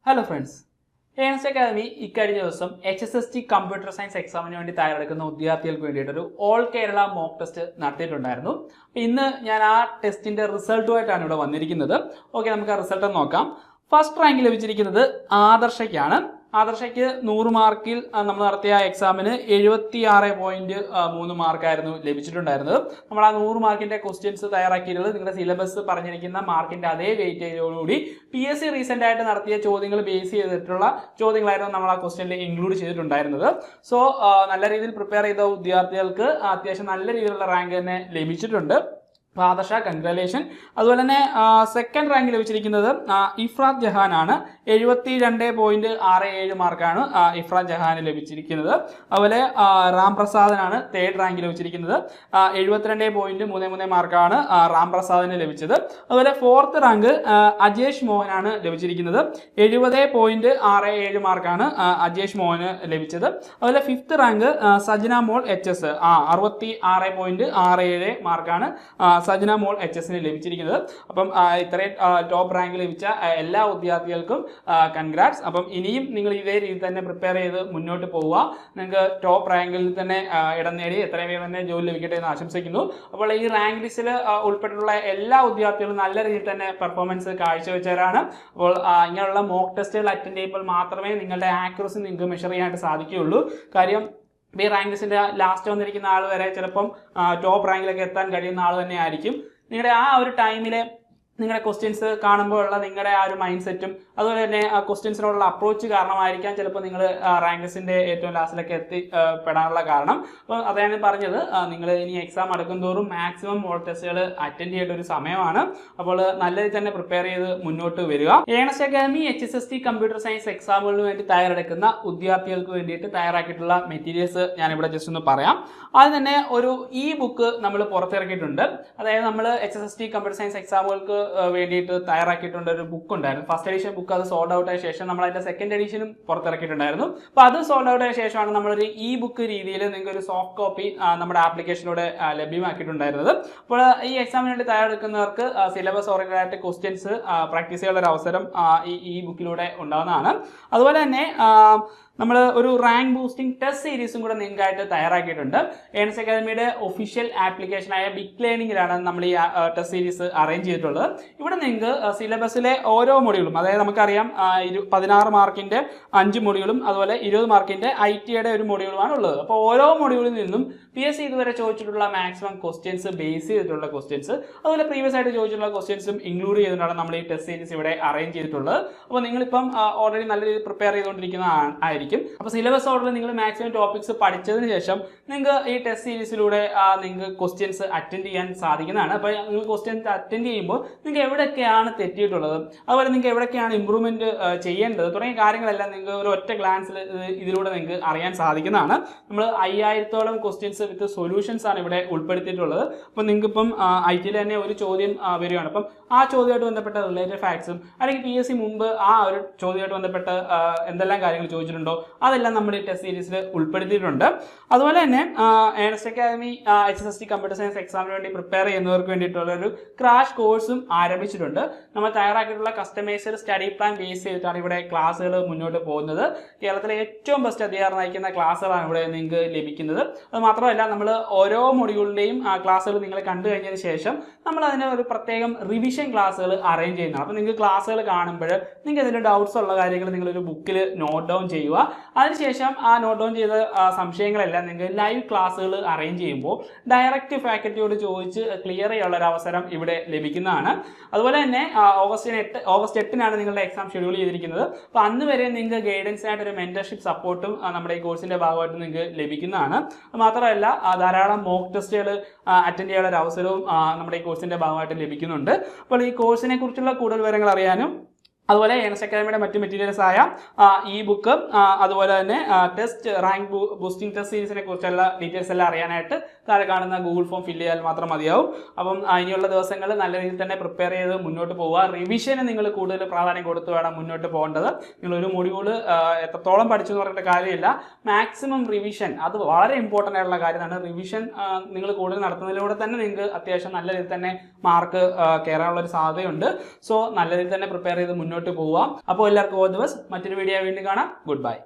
Hello friends, earns academy ഇക്കഴിഞ്ഞ ദിവസം HSST computer science എക്സാമിന് വേണ്ടി തയ്യാറെടുക്കുന്ന വിദ്യാർത്ഥികൾക്ക് വേണ്ടിയിട്ടൊരു ഓൾ കേരള മോക്ക് ടെസ്റ്റ് നടത്തിയിട്ടുണ്ടായിരുന്നു. ഇന്ന് ഞാൻ ആ ടെസ്റ്റിന്റെ റിസൾട്ടുമായിട്ടാണ് ഇവിടെ വന്നിരിക്കുന്നത്. ഓക്കെ, നമുക്ക് ആ റിസൾട്ട് നോക്കാം. ഫസ്റ്റ് റാങ്ക് ലഭിച്ചിരിക്കുന്നത് ആദർശയ്ക്കാണ്. ആദർശയ്ക്ക് 100 മാർക്കിൽ നമ്മൾ നടത്തിയ എക്സാമിന് 76.3 മാർക്കായിരുന്നു ലഭിച്ചിട്ടുണ്ടായിരുന്നത്. നമ്മൾ ആ 100 മാർക്കിന്റെ ക്വസ്റ്റ്യൻസ് തയ്യാറാക്കിയിട്ടുള്ളത് നിങ്ങളുടെ സിലബസ് പറഞ്ഞിരിക്കുന്ന മാർക്കിന്റെ അതേ വെയിറ്റേജോടുകൂടി PSC റീസെന്റ് ആയിട്ട് നടത്തിയ ചോദ്യങ്ങൾ ബേസ് ചെയ്തിട്ടുള്ള ചോദ്യങ്ങളായിരുന്നു നമ്മൾ ആ ക്വസ്റ്റ്യനിൽ ഇൻക്ലൂഡ് ചെയ്തിട്ടുണ്ടായിരുന്നത്. സോ നല്ല രീതിയിൽ പ്രിപ്പയർ ചെയ്ത വിദ്യാർത്ഥികൾക്ക് അത്യാവശ്യം നല്ല രീതിയിലുള്ള റാങ്ക് തന്നെ ലഭിച്ചിട്ടുണ്ട്. ആദർശ, കൺഗ്രാലേഷൻ. അതുപോലെ തന്നെ സെക്കൻഡ് റാങ്ക് ലഭിച്ചിരിക്കുന്നത് ഇഫ്രാത്ത് ജഹാൻ ആണ്. 72.67 മാർക്കാണ് ഇഫ്രാത്ത് ജഹാന് ലഭിച്ചിരിക്കുന്നത്. അതുപോലെ റാം പ്രസാദിനാണ് തേർഡ് റാങ്ക് ലഭിച്ചിരിക്കുന്നത്. 72.33 മാർക്കാണ് റാം പ്രസാദിന് ലഭിച്ചത്. അതുപോലെ ഫോർത്ത് റാങ്ക് അജേഷ് മോഹനാണ് ലഭിച്ചിരിക്കുന്നത്. 70.67 മാർക്കാണ് അജേഷ് മോഹന് ലഭിച്ചത്. അതുപോലെ ഫിഫ്ത്ത് റാങ്ക് സജന മോൾ HS 66.67 മാർക്കാണ് സജന മോൾ HS ലഭിച്ചിരിക്കുന്നത്. അപ്പം ഇത്രയും ടോപ്പ് റാങ്ക് ലഭിച്ച എല്ലാ വിദ്യാർത്ഥികൾക്കും കൺഗ്രാറ്റ്സ്. അപ്പം ഇനിയും നിങ്ങൾ ഇതേ രീതി തന്നെ പ്രിപ്പയർ ചെയ്ത് മുന്നോട്ട് പോവുക. നിങ്ങൾക്ക് ടോപ്പ് റാങ്കിൽ തന്നെ ഇടം നേടി എത്രയും വേഗം തന്നെ ജോലി ലഭിക്കട്ടെ എന്ന് ആശംസിക്കുന്നു. അപ്പോൾ ഈ റാങ്ക് ലിസ്റ്റിൽ ഉൾപ്പെട്ടിട്ടുള്ള എല്ലാ വിദ്യാർത്ഥികളും നല്ല രീതിയിൽ തന്നെ പെർഫോമൻസ് കാഴ്ചവെച്ചവരാണ്. അപ്പോൾ ഇങ്ങനെയുള്ള മോക്ക് ടെസ്റ്റുകൾ അറ്റൻഡ് ചെയ്യുമ്പോൾ മാത്രമേ നിങ്ങളുടെ ആക്യുറസി നിങ്ങൾക്ക് മെഷർ ചെയ്യാനായിട്ട് സാധിക്കുകയുള്ളൂ. കാര്യം ഈ റാങ്ക് ലിസ്റ്റിന്റെ ലാസ്റ്റ് വന്നിരിക്കുന്ന ആൾ വരെ ചിലപ്പം ടോപ്പ് റാങ്കിലൊക്കെ എത്താൻ കഴിയുന്ന ആൾ തന്നെ ആയിരിക്കും. നിങ്ങളുടെ ആ ഒരു ടൈമിലെ നിങ്ങളുടെ ക്വസ്റ്റ്യൻസ് കാണുമ്പോഴുള്ള നിങ്ങളുടെ ആ ഒരു മൈൻഡ് സെറ്റും അതുപോലെ തന്നെ ആ ക്വസ്റ്റ്യൻസിനോടുള്ള അപ്രോച്ച് കാരണമായിരിക്കാം ചിലപ്പോൾ നിങ്ങൾ റാങ്ക് ലിസ്റ്റിന്റെ ഏറ്റവും ലാസ്റ്റിലൊക്കെ എത്തിപ്പെടാനുള്ള കാരണം. അപ്പോൾ അതാണ് പറഞ്ഞത്, നിങ്ങൾ ഇനി എക്സാം അടുക്കും തോറും മാക്സിമം മോക്ക് ടെസ്റ്റുകൾ അറ്റൻഡ് ചെയ്യേണ്ട ഒരു സമയമാണ്. അപ്പോൾ നല്ല രീതിയിൽ തന്നെ പ്രിപ്പയർ ചെയ്ത് മുന്നോട്ട് വരിക. Earns academy HSST computer science എക്സാമുകളിന് വേണ്ടി തയ്യാറെടുക്കുന്ന വിദ്യാർത്ഥികൾക്ക് വേണ്ടിയിട്ട് തയ്യാറാക്കിയിട്ടുള്ള മെറ്റീരിയൽസ് ഞാനിവിടെ ജസ്റ്റ് ഒന്ന് പറയാം. ആദ്യം തന്നെ ഒരു ബുക്ക് നമ്മൾ പുറത്തിറക്കിയിട്ടുണ്ട്. അതായത് നമ്മൾ HSST കമ്പ്യൂട്ടർ സയൻസ് എക്സാമുകൾക്ക് വേണ്ടിയിട്ട് തയ്യാറാക്കിയിട്ടുണ്ട് ഒരു ബുക്ക് ഉണ്ടായിരുന്നു. ഫസ്റ്റ് എഡിഷൻ ബുക്ക് അത് സോൾഡ് ഔട്ട് ആയ ശേഷം നമ്മൾ അതിന്റെ സെക്കൻഡ് എഡിഷനും പുറത്തിറക്കിയിട്ടുണ്ടായിരുന്നു. അപ്പോൾ അത് സോൾഡ് ഔട്ട് ആയ ശേഷമാണ് നമ്മളൊരു ബുക്ക് രീതിയിൽ നിങ്ങൾക്ക് ഒരു സോഫ്റ്റ് കോപ്പി നമ്മുടെ ആപ്ലിക്കേഷനിലൂടെ ലഭ്യമാക്കിയിട്ടുണ്ടായിരുന്നത്. അപ്പോൾ ഈ എക്സാമിന് വേണ്ടി തയ്യാറെടുക്കുന്നവർക്ക് സിലബസ് ഓറിയന്റഡ് ആയിട്ട് ക്വസ്റ്റ്യൻസ് പ്രാക്ടീസ് ചെയ്യാനുള്ള ഒരു അവസരം ഈ ബുക്കിലൂടെ ഉണ്ടാകുന്നതാണ്. അതുപോലെ തന്നെ നമ്മൾ ഒരു റാങ്ക് ബൂസ്റ്റിംഗ് ടെസ്റ്റ് സീരീസും കൂടെ നിങ്ങൾക്കായിട്ട് തയ്യാറാക്കിയിട്ടുണ്ട്. ഏൺസ് അക്കാദമിയുടെ ഒഫീഷ്യൽ ആപ്ലിക്കേഷനായ ബിഗ് ലേണിംഗിലാണ് നമ്മൾ ഈ ടെസ്റ്റ് സീരീസ് അറേഞ്ച് ചെയ്തിട്ടുള്ളത്. ഇവിടെ നിങ്ങൾക്ക് സിലബസിലെ ഓരോ മൊഡ്യൂളും, അതായത് നമുക്കറിയാം 16 മാർക്കിന്റെ 5 മൊഡ്യൂളും അതുപോലെ 20 മാർക്കിന്റെ ITയുടെ ഒരു മൊഡ്യൂളുമാണ് ഉള്ളത്. അപ്പോൾ ഓരോ മൊഡ്യൂളിൽ നിന്നും PSC ഇതുവരെ ചോദിച്ചിട്ടുള്ള മാക്സിമം ക്വസ്റ്റ്യൻസ് ബേസ് ചെയ്തിട്ടുള്ള ക്വസ്റ്റ്യൻസ് അതുപോലെ പ്രീവിയസ് ആയിട്ട് ചോദിച്ചിട്ടുള്ള ക്വസ്റ്റ്യൻസും ഇൻക്ലൂഡ് ചെയ്തിട്ടാണ് നമ്മൾ ഈ ടെസ്റ്റ് സീരീസ് ഇവിടെ അറേഞ്ച് ചെയ്തിട്ടുള്ളത്. അപ്പോൾ നിങ്ങളിപ്പം ഓൾറെഡി നല്ല രീതിയിൽ പ്രിപ്പയർ ചെയ്തുകൊണ്ടിരിക്കുന്നതായിരിക്കും. അപ്പോൾ സിലബസ് ഓർഡറിൽ നിങ്ങൾ മാക്സിമം ടോപ്പിക്സ് പഠിച്ചതിന് ശേഷം നിങ്ങൾക്ക് ഈ ടെസ്റ്റ് സീരീസിലൂടെ നിങ്ങൾക്ക് ക്വസ്റ്റ്യൻസ് അറ്റൻഡ് ചെയ്യാൻ സാധിക്കുന്നതാണ്. അപ്പോൾ നിങ്ങൾ ക്വസ്റ്റ്യൻസ് അറ്റൻഡ് ചെയ്യുമ്പോൾ നിങ്ങൾക്ക് എവിടെയൊക്കെയാണ് തെറ്റിയിട്ടുള്ളത്, അതുപോലെ നിങ്ങൾക്ക് എവിടെയൊക്കെയാണ് ഇമ്പ്രൂവ്മെന്റ് ചെയ്യേണ്ടത് തുടങ്ങിയ കാര്യങ്ങളെല്ലാം നിങ്ങൾക്ക് ഒരു ഒറ്റ ഗ്ലാൻസിൽ ഇതിലൂടെ നിങ്ങൾക്ക് അറിയാൻ സാധിക്കുന്നതാണ്. നമ്മൾ 5000-ഓളം ക്വസ്റ്റ്യൻസ് വിത്ത് സൊല്യൂഷൻസ് ആണ് ഇവിടെ ഉൾപ്പെടുത്തിയിട്ടുള്ളത്. അപ്പോൾ നിങ്ങൾക്ക് ഇപ്പം ITയിൽ തന്നെ ഒരു ചോദ്യം വരികയാണ്. അപ്പം ആ ചോദ്യമായിട്ട് ബന്ധപ്പെട്ട റിലേറ്റഡ് ഫാക്ട്സും അല്ലെങ്കിൽ PSC മുമ്പ് ആ ഒരു ചോദ്യമായിട്ട് ബന്ധപ്പെട്ട എന്തെല്ലാം കാര്യങ്ങൾ ചോദിച്ചിട്ടുണ്ടോ അതെല്ലാം നമ്മൾ ഈ ടെസ്റ്റ് സീരീസിൽ ഉൾപ്പെടുത്തിയിട്ടുണ്ട്. അതുപോലെ തന്നെ Earns academy HSST computer science എക്സാമിന് വേണ്ടി പ്രിപ്പയർ ചെയ്യുന്നവർക്ക് വേണ്ടിയിട്ടുള്ള ഒരു ക്രാഷ് കോഴ്സും ആരംഭിച്ചിട്ടുണ്ട്. നമ്മൾ തയ്യാറാക്കിയിട്ടുള്ള കസ്റ്റമൈസ്ഡ് സ്റ്റഡി പ്ലാൻ ബേസ് ചെയ്തിട്ടാണ് ഇവിടെ ക്ലാസ്സുകൾ മുന്നോട്ട് പോകുന്നത്. കേരളത്തിലെ ഏറ്റവും ബെസ്റ്റ് അധ്യാപകർ നയിക്കുന്ന ക്ലാസ്സുകളാണ് ഇവിടെ നിങ്ങൾക്ക് ലഭിക്കുന്നത്. അത് മാത്രമല്ല, നമ്മൾ ഓരോ മൊഡ്യൂളിൻ്റെയും ക്ലാസ്സുകൾ നിങ്ങൾ കണ്ടു കഴിഞ്ഞതിന് ശേഷം നമ്മൾ അതിന് ഒരു പ്രത്യേകം റിവിഷൻ ക്ലാസ്സുകൾ അറേഞ്ച് ചെയ്യുന്നതാണ്. അപ്പോൾ നിങ്ങൾക്ക് ക്ലാസ്സുകൾ കാണുമ്പോൾ നിങ്ങൾക്ക് അതിൻ്റെ ഡൗട്ട്സ് ഉള്ള കാര്യങ്ങൾ നിങ്ങളൊരു ബുക്കിൽ നോട്ട് ഡൗൺ ചെയ്യുക. അതിനുശേഷം ആ നോട്ട് ഡൗൺ ചെയ്ത സംശയങ്ങളെല്ലാം നിങ്ങൾക്ക് ലൈവ് ക്ലാസ്സുകൾ അറേഞ്ച് ചെയ്യുമ്പോൾ ഡയറക്റ്റ് ഫാക്കൽറ്റിയോട് ചോദിച്ച് ക്ലിയർ ചെയ്യാനുള്ള ഒരു അവസരം ഇവിടെ ലഭിക്കുന്നതാണ്. അതുപോലെ തന്നെ ഓഗസ്റ്റ് 8-നാണ് നിങ്ങളുടെ എക്സാം ഷെഡ്യൂൾ ചെയ്തിരിക്കുന്നത്. അപ്പോൾ അന്ന് വരെ നിങ്ങൾക്ക് ഗൈഡൻസ് ആയിട്ട് ഒരു മെന്റർഷിപ്പ് സപ്പോർട്ടും നമ്മുടെ ഈ കോഴ്സിന്റെ ഭാഗമായിട്ട് നിങ്ങൾക്ക് ലഭിക്കുന്നതാണ്. മാത്രമല്ല, ധാരാളം മോക്ക് ടെസ്റ്റുകൾ അറ്റൻഡ് ചെയ്യാനുള്ള ഒരു അവസരവും നമ്മുടെ ഈ കോഴ്സിന്റെ ഭാഗമായിട്ട് ലഭിക്കുന്നുണ്ട്. അപ്പോൾ ഈ കോഴ്സിനെ കുറിച്ചുള്ള കൂടുതൽ വിവരങ്ങൾ അറിയാനും അതുപോലെ ഏൺസ് അക്കാദമിയുടെ മറ്റ് മെറ്റീരിയൽസ് ആയ ബുക്ക് അതുപോലെ തന്നെ ടെസ്റ്റ് റാങ്ക് ബൂസ്റ്റിംഗ് ടെസ്റ്റ് സീരീസിനെ കുറിച്ചുള്ള ഡീറ്റെയിൽസ് എല്ലാം അറിയാനായിട്ട് താഴെ കാണുന്ന ഗൂഗിൾ ഫോം ഫില്ല് ചെയ്താൽ മാത്രം മതിയാവും. അപ്പം ഇനിയുള്ള ദിവസങ്ങൾ നല്ല രീതിയിൽ തന്നെ പ്രിപ്പയർ ചെയ്ത് മുന്നോട്ട് പോവുക. റിവിഷന് നിങ്ങൾ കൂടുതൽ പ്രാധാന്യം കൊടുത്ത് വേണം മുന്നോട്ട് പോകേണ്ടത്. നിങ്ങൾ ഒരു മൊഡ്യൂൾ എത്രത്തോളം പഠിച്ചു എന്ന് പറഞ്ഞിട്ട് കാര്യമില്ല, മാക്സിമം റിവിഷൻ അത് വളരെ ഇമ്പോർട്ടൻ്റ് ആയിട്ടുള്ള കാര്യമാണ്. റിവിഷൻ നിങ്ങൾ കൂടുതൽ നടത്തുന്നതിലൂടെ തന്നെ നിങ്ങൾക്ക് അത്യാവശ്യം നല്ല രീതിയിൽ തന്നെ മാർക്ക് കയറാനുള്ള ഒരു സാധ്യതയുണ്ട്. സോ നല്ല രീതിയിൽ തന്നെ പ്രിപ്പയർ ചെയ്ത് മുന്നോട്ട് പോവുക. അപ്പോൾ എല്ലാവർക്കും ഓൾ ദി ബെസ്റ്റ്. മറ്റൊരു വീഡിയോ വീണ്ടും കാണാം. Good bye.